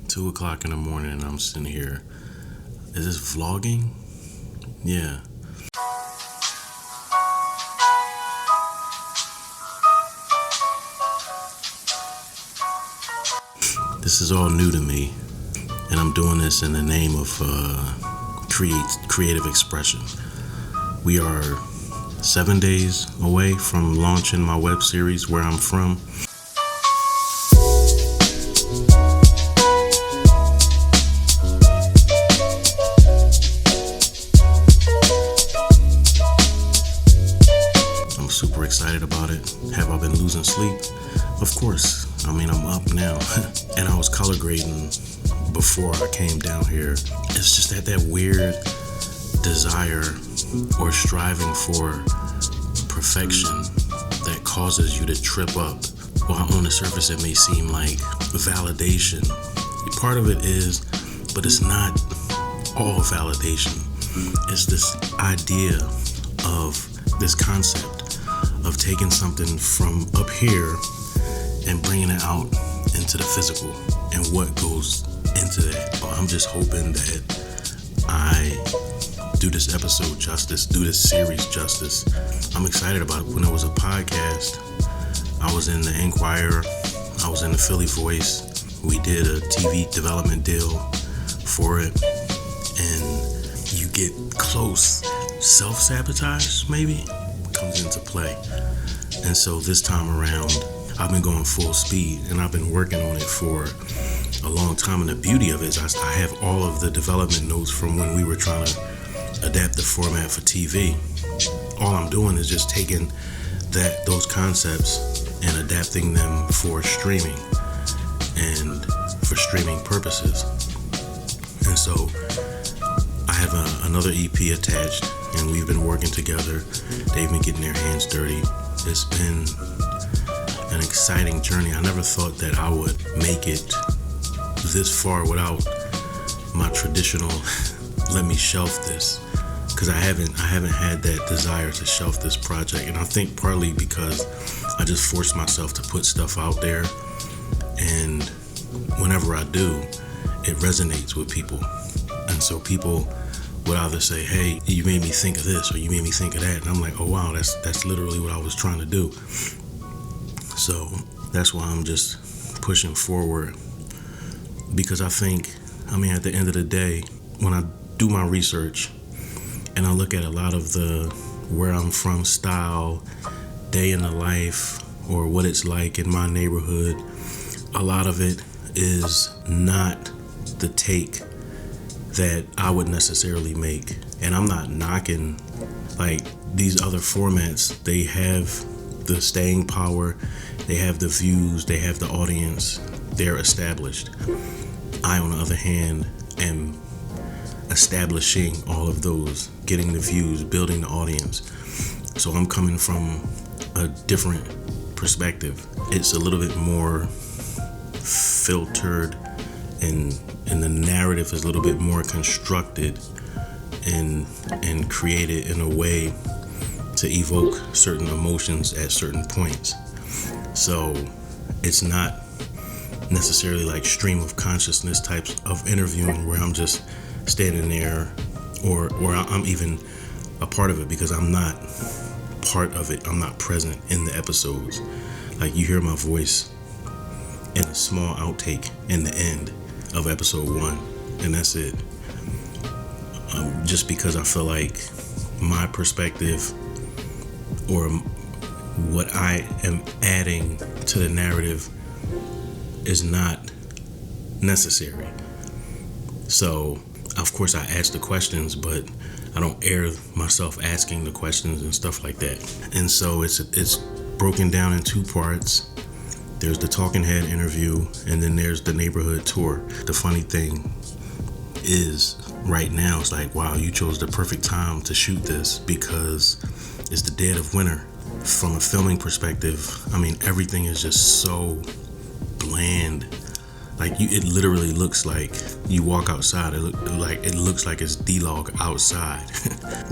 2 o'clock in the morning and I'm sitting here. Is this vlogging? Yeah. This is all new to me, and I'm doing this in the name of creative expression. We are 7 days away from launching my web series, Where I'm From. I'm super excited about it. Have I been losing sleep? Of course. I'm up now. And I was color grading before I came down here. It's just that weird desire or striving for perfection that causes you to trip up. While on the surface it may seem like validation. Part of it is, but it's not all validation. It's this idea of this concept of taking something from up here and bringing it out into the physical and what goes into that. I'm just hoping that I do this episode justice, do this series justice. I'm excited about it. When it was a podcast, I was in the Enquirer, I was in the Philly Voice. We did a TV development deal for it, and you get close. Self-sabotage maybe comes into play. And so this time around, I've been going full speed, and I've been working on it for a long time. And the beauty of it is I have all of the development notes from when we were trying to adapt the format for TV. All I'm doing is just taking those concepts and adapting them for streaming and for streaming purposes. And so I have another EP attached, and we've been working together. They've been getting their hands dirty. It's been an exciting journey. I never thought that I would make it this far without my traditional let me shelf this, because I haven't had that desire to shelf this project. And I think partly because I just forced myself to put stuff out there, and whenever I do, it resonates with people. And so people would either say, hey, you made me think of this, or you made me think of that, and I'm like, oh wow, that's literally what I was trying to do. So that's why I'm just pushing forward, because I think, at the end of the day, when I do my research and I look at a lot of the Where I'm From style, day in the life, or what it's like in my neighborhood, a lot of it is not the take that I would necessarily make. And I'm not knocking, like, these other formats. They have the staying power, they have the views, they have the audience, they're established. I, on the other hand, am establishing all of those, getting the views, building the audience. So I'm coming from a different perspective. It's a little bit more filtered, and the narrative is a little bit more constructed and created in a way to evoke certain emotions at certain points. So it's not necessarily like stream of consciousness types of interviewing where I'm just standing there, or I'm even a part of it, because I'm not part of it. I'm not present in the episodes. Like, you hear my voice in a small outtake in the end of episode 1, and that's it. Just because I feel like my perspective or what I am adding to the narrative is not necessary. So, of course, I ask the questions, but I don't air myself asking the questions and stuff like that. And so it's broken down in 2 parts. There's the talking head interview, and then there's the neighborhood tour. The funny thing is, right now, it's like, wow, you chose the perfect time to shoot this, because it's the dead of winter. From a filming perspective, everything is just so bland. Like, it literally looks like you walk outside. It looks like it's D-Log outside.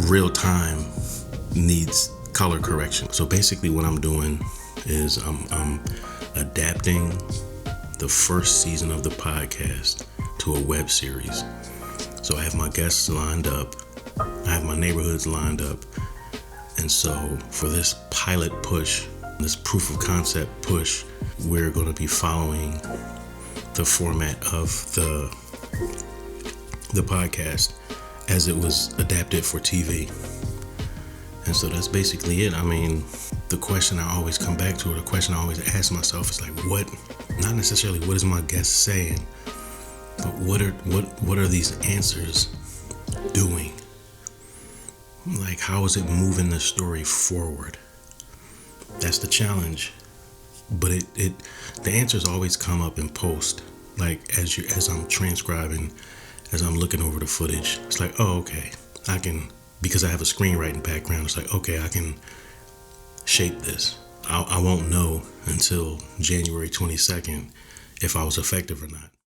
Real time needs color correction. So basically what I'm doing is I'm adapting the first season of the podcast to a web series. So I have my guests lined up. I have my neighborhoods lined up. And so for this pilot push, this proof of concept push, we're going to be following the format of the podcast as it was adapted for TV. And so that's basically it. I mean, the question I always come back to, or the question I always ask myself is like, what, not necessarily what is my guest saying, but what are these answers doing? Like, how is it moving the story forward? That's the challenge. But the answers always come up in post. Like as I'm transcribing, as I'm looking over the footage, it's like, oh, okay, I can, because I have a screenwriting background, it's like, okay, I can shape this. I won't know until January 22nd if I was effective or not.